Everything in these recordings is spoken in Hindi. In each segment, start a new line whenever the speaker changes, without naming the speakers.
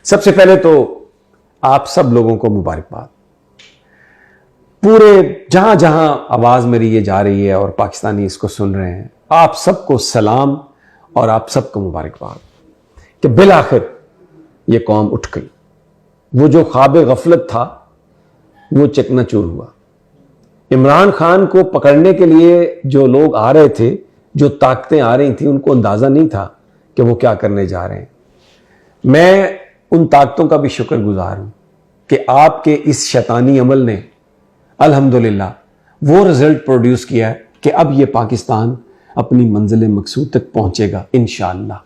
सबसे पहले तो आप सब लोगों को मुबारकबाद। पूरे जहां जहां आवाज मेरी ये जा रही है और पाकिस्तानी इसको सुन रहे हैं, आप सबको सलाम और आप सबको मुबारकबाद कि बिलाखिर ये कौम उठ गई। वो जो ख्वाब गफलत था वो चकनाचूर हुआ। इमरान खान को पकड़ने के लिए जो लोग आ रहे थे, जो ताकतें आ रही थी, उनको अंदाजा नहीं था कि वो क्या करने जा रहे हैं। मैं उन ताकतों का भी शुक्रगुजार हूं कि आपके इस शैतानी अमल ने अल्हम्दुलिल्लाह वो रिजल्ट प्रोड्यूस किया है कि अब ये पाकिस्तान अपनी मंजिल मकसूद तक पहुंचेगा इंशाअल्लाह।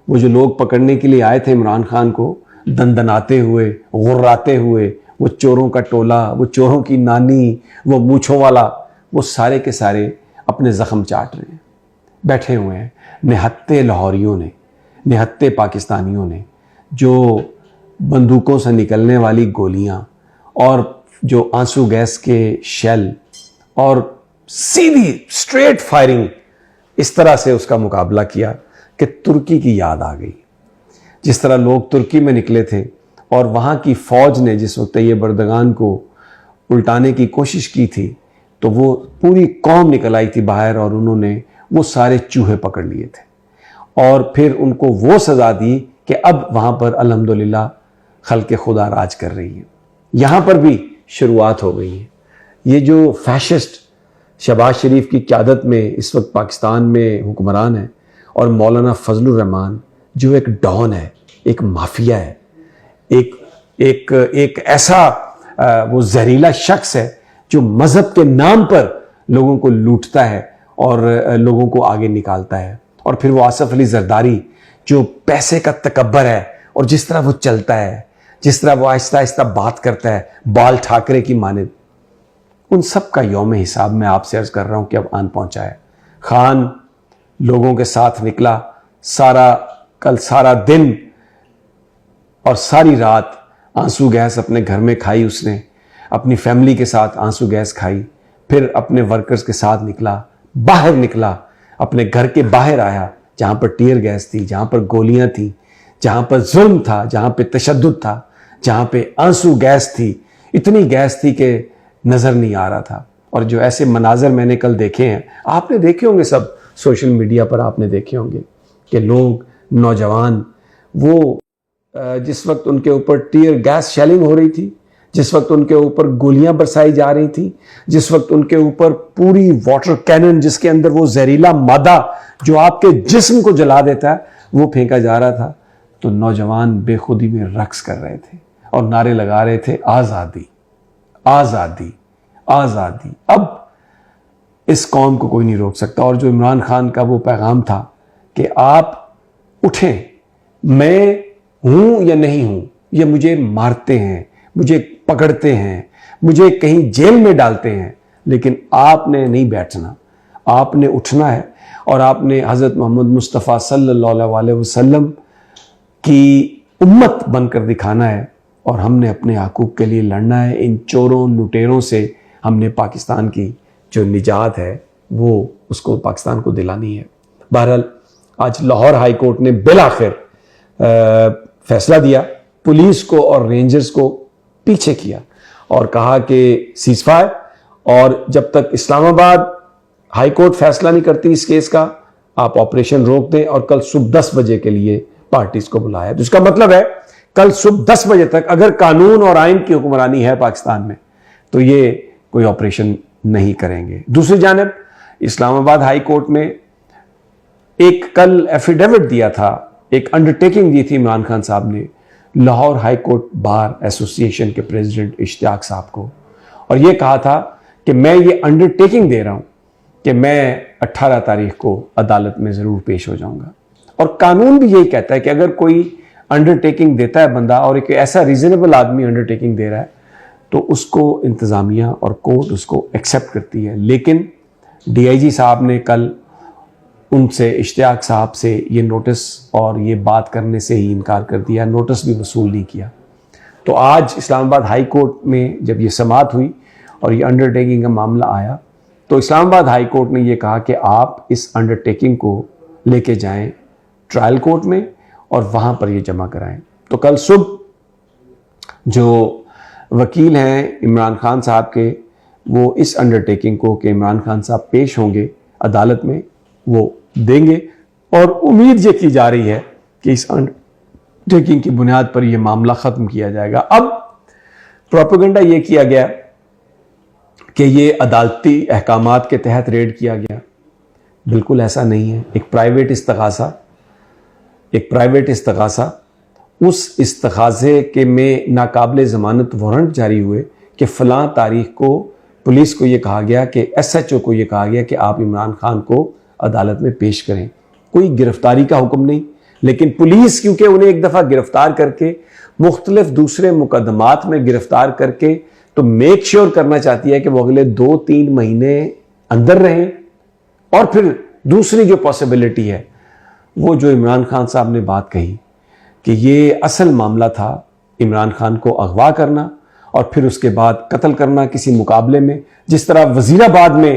वो जो लोग पकड़ने के लिए आए थे इमरान खान को, दंदनाते हुए, गुर्राते हुए, वो चोरों का टोला, वो चोरों की नानी, वो मूछों वाला, वो सारे के सारे अपने जख्म चाट रहे हैं, बैठे हुए हैं। निहत्ते लाहौरियों ने, निहत्ते पाकिस्तानियों ने जो बंदूकों से निकलने वाली गोलियां और जो आंसू गैस के शेल और सीधी स्ट्रेट फायरिंग, इस तरह से उसका मुकाबला किया कि तुर्की की याद आ गई। जिस तरह लोग तुर्की में निकले थे और वहाँ की फ़ौज ने जिस वक्त ये बर्दगान को उल्टाने की कोशिश की थी, तो वो पूरी कौम निकल आई थी बाहर और उन्होंने वो सारे चूहे पकड़ लिए थे और फिर उनको वो सज़ा दी कि अब वहाँ पर अल्हम्दुलिल्लाह खल्क़े खुदा राज कर रही है। यहाँ पर भी शुरुआत हो गई है। ये जो फैशिस्ट शहबाज शरीफ की क़यादत में इस वक्त पाकिस्तान में हुक्मरान है और मौलाना फजलुर रहमान जो एक डॉन है, एक माफिया है, एक ऐसा वो जहरीला शख्स है जो मजहब के नाम पर लोगों को लूटता है और लोगों को आगे निकालता है। और फिर वो आसिफ अली जरदारी जो पैसे का तकब्बर है और जिस तरह वो चलता है, जिस तरह वो आहिस्ता आहिस्ता बात करता है, बाल ठाकरे की मानिंद, उन सब का यौम हिसाब मैं आपसे अर्ज कर रहा हूं कि अब आन पहुंचा है। खान लोगों के साथ निकला, कल सारा दिन और सारी रात आंसू गैस अपने घर में खाई उसने, अपनी फैमिली के साथ आंसू गैस खाई, फिर अपने वर्कर्स के साथ बाहर निकला, अपने घर के बाहर आया जहां पर टीयर गैस थी, जहां पर गोलियां थी, जहां पर जुल्म था, जहां पे तशद्दुद था, जहां पे आंसू गैस थी, इतनी गैस थी कि नजर नहीं आ रहा था। और जो ऐसे मनाजर मैंने कल देखे हैं, आपने देखे होंगे, सब सोशल मीडिया पर आपने देखे होंगे कि लोग, नौजवान, वो जिस वक्त उनके ऊपर टीयर गैस शेलिंग हो रही थी, जिस वक्त उनके ऊपर गोलियां बरसाई जा रही थी, जिस वक्त उनके ऊपर पूरी वाटर कैनन जिसके अंदर वो जहरीला मादा जो आपके जिस्म को जला देता है वो फेंका जा रहा था, तो नौजवान बेखुदी में रक्स कर रहे थे और नारे लगा रहे थे, आज़ादी आज़ादी आज़ादी। अब इस कौम को कोई नहीं रोक सकता। और जो इमरान खान का वो पैगाम था कि आप उठें, मैं हूं या नहीं हूं, ये मुझे मारते हैं, मुझे पकड़ते हैं, मुझे कहीं जेल में डालते हैं, लेकिन आपने नहीं बैठना, आपने उठना है और आपने हज़रत मोहम्मद मुस्तफ़ा सल्लल्लाहु अलैहि वसल्लम की उम्मत बनकर दिखाना है और हमने अपने हकूक़ के लिए लड़ना है। इन चोरों लुटेरों से हमने पाकिस्तान की जो निजात है वो उसको पाकिस्तान को दिलानी है। बहरहाल आज लाहौर हाई कोर्ट ने बिलाखिर फैसला दिया, पुलिस को और रेंजर्स को पीछे किया और कहा कि सीज़फायर, और जब तक इस्लामाबाद हाई कोर्ट फैसला नहीं करती इस केस का, आप ऑपरेशन रोक दें और कल सुबह 10 बजे के लिए पार्टीज को बुलाया। तो इसका मतलब है कल सुबह 10 बजे तक अगर कानून और आइन की हुक्मरानी है पाकिस्तान में तो ये कोई ऑपरेशन नहीं करेंगे। दूसरी जानिब इस्लामाबाद हाई कोर्ट में एक कल एफिडेविट दिया था, एक अंडरटेकिंग दी थी इमरान खान साहब ने Lahore high court bar association के प्रेसिडेंट इश्तियाक साहब को, और यह कहा था कि मैं ये अंडरटेकिंग दे रहा हूं कि मैं 18 तारीख को अदालत में ज़रूर पेश हो जाऊंगा। और कानून भी यही कहता है कि अगर कोई अंडरटेकिंग देता है बंदा और एक ऐसा रीजनेबल आदमी अंडरटेकिंग दे रहा है तो उसको इंतज़ामिया और कोर्ट उसको एक्सेप्ट करती है। लेकिन डीआईजी साहब ने कल उनसे, इश्तियाक साहब से, ये नोटिस और ये बात करने से ही इनकार कर दिया, नोटिस भी वसूल नहीं किया। तो आज इस्लामाबाद हाई कोर्ट में जब ये समाअत हुई और ये अंडरटेकिंग का मामला आया तो इस्लामाबाद हाई कोर्ट ने ये कहा कि आप इस अंडरटेकिंग को लेके जाएं ट्रायल कोर्ट में और वहाँ पर ये जमा कराएं। तो कल सुबह जो वकील हैं इमरान खान साहब के, वो इस अंडरटेकिंग को कि इमरान खान साहब पेश होंगे अदालत में, वो देंगे। और उम्मीद ये की जा रही है कि इस अंडरटेकिंग की बुनियाद पर यह मामला खत्म किया जाएगा। अब प्रोपेगेंडा ये किया गया कि ये अदालती अहकामात के तहत रेड किया गया। बिल्कुल ऐसा नहीं है। एक प्राइवेट इस्तगासा, उस इस्तगासे के में नाकाबिले ज़मानत वारंट जारी हुए कि फ़लाँ तारीख को पुलिस को ये कहा गया कि SHO को ये कहा गया कि आप इमरान खान को अदालत में पेश करें। कोई गिरफ्तारी का हुक्म नहीं, लेकिन पुलिस क्योंकि उन्हें एक दफ़ा गिरफ्तार करके मुख्तलिफ दूसरे मुकदमात में गिरफ्तार करके तो मेक श्योर करना चाहती है कि वो अगले 2-3 महीने अंदर रहें। और फिर दूसरी जो पॉसिबिलिटी है, वो जो इमरान खान साहब ने बात कही कि ये असल मामला था इमरान खान को अगवा करना और फिर उसके बाद कत्ल करना किसी मुकाबले में, जिस तरह वजीराबाद में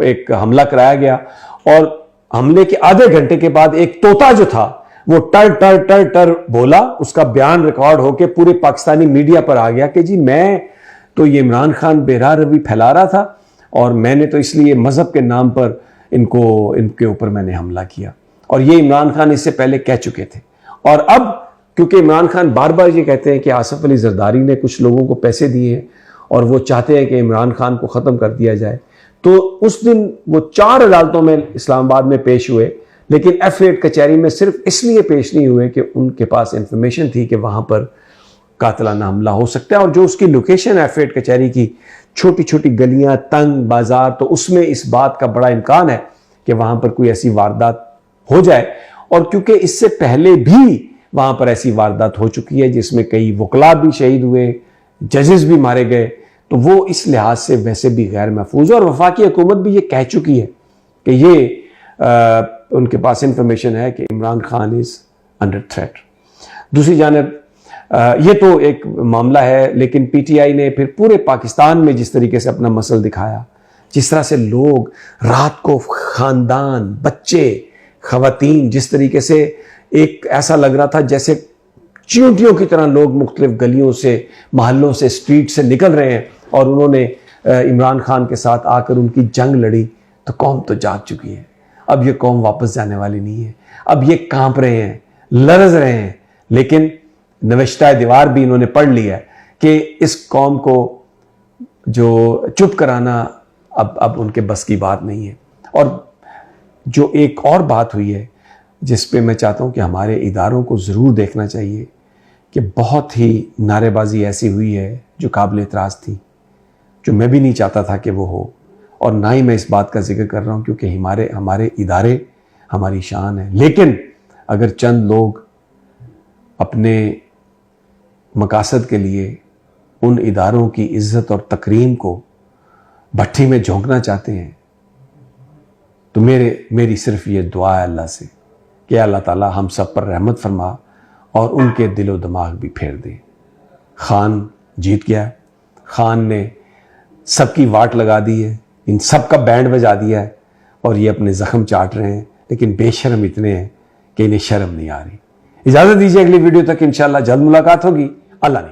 एक हमला कराया गया और हमले के आधे घंटे के बाद एक तोता जो था वो टर टर टर टर बोला, उसका बयान रिकॉर्ड होकर पूरे पाकिस्तानी मीडिया पर आ गया कि जी मैं तो ये इमरान खान बेरा रवि फैला रहा था और मैंने तो इसलिए मजहब के नाम पर इनके ऊपर मैंने हमला किया। और ये इमरान खान इससे पहले कह चुके थे। और अब क्योंकि इमरान खान बार बार ये कहते हैं कि आसिफ अली जरदारी ने कुछ लोगों को पैसे दिए हैं और वो चाहते हैं कि इमरान खान को ख़त्म कर दिया जाए, तो उस दिन वो 4 अदालतों में इस्लामाबाद में पेश हुए, लेकिन F8 कचहरी में सिर्फ इसलिए पेश नहीं हुए कि उनके पास इंफॉर्मेशन थी कि वहाँ पर कातिलाना हमला हो सकता है। और जो उसकी लोकेशन F8 कचहरी की, छोटी छोटी गलियाँ, तंग बाजार, तो उसमें इस बात का बड़ा इम्कान है कि वहाँ पर कोई ऐसी वारदात हो जाए। और क्योंकि इससे पहले भी वहाँ पर ऐसी वारदात हो चुकी है जिसमें कई वकला भी शहीद हुए, जजेस भी मारे गए, तो वो इस लिहाज से वैसे भी गैर महफूज है। और वफाकी हुकूमत भी ये कह चुकी है कि ये उनके पास इंफॉर्मेशन है कि Imran Khan is under threat. दूसरी जानब ये तो एक मामला है, लेकिन PTI ने फिर पूरे पाकिस्तान में जिस तरीके से अपना मसल दिखाया, जिस तरह से लोग रात को ख़ानदान, बच्चे, ख़वातीन, जिस तरीके से एक ऐसा लग रहा था जैसे चींटियों की तरह लोग मुख्तलिफ गलियों से, महल्लों से, स्ट्रीट से निकल रहे हैं और उन्होंने इमरान खान के साथ आकर उनकी जंग लड़ी, तो कौम तो जाग चुकी है। अब ये कौम वापस जाने वाली नहीं है। अब ये कांप रहे हैं, लरज रहे हैं, लेकिन नविश्ता दीवार भी इन्होंने पढ़ लिया है कि इस कौम को जो चुप कराना अब उनके बस की बात नहीं है। और जो एक और बात हुई है जिस पे मैं चाहता हूँ कि हमारे इदारों को ज़रूर देखना चाहिए कि बहुत ही नारेबाजी ऐसी हुई है जो काबिल एतराज़ थी, जो मैं भी नहीं चाहता था कि वो हो, और ना ही मैं इस बात का जिक्र कर रहा हूँ क्योंकि हमारे इदारे हमारी शान है। लेकिन अगर चंद लोग अपने मकासद के लिए उन इदारों की इज़्ज़त और तकरीम को भट्टी में झोंकना चाहते हैं, तो मेरी सिर्फ ये दुआ है अल्लाह से कि अल्लाह ताला हम सब पर रहमत फरमा और उनके दिलो दिमाग भी फेर दे। खान जीत गया, खान ने सबकी वाट लगा दी है, इन सब का बैंड बजा दिया है और ये अपने ज़ख्म चाट रहे हैं, लेकिन बेशर्म इतने हैं कि इन्हें शर्म नहीं आ रही। इजाज़त दीजिए, अगली वीडियो तक इंशाअल्लाह जल्द मुलाकात होगी। अल्लाह ने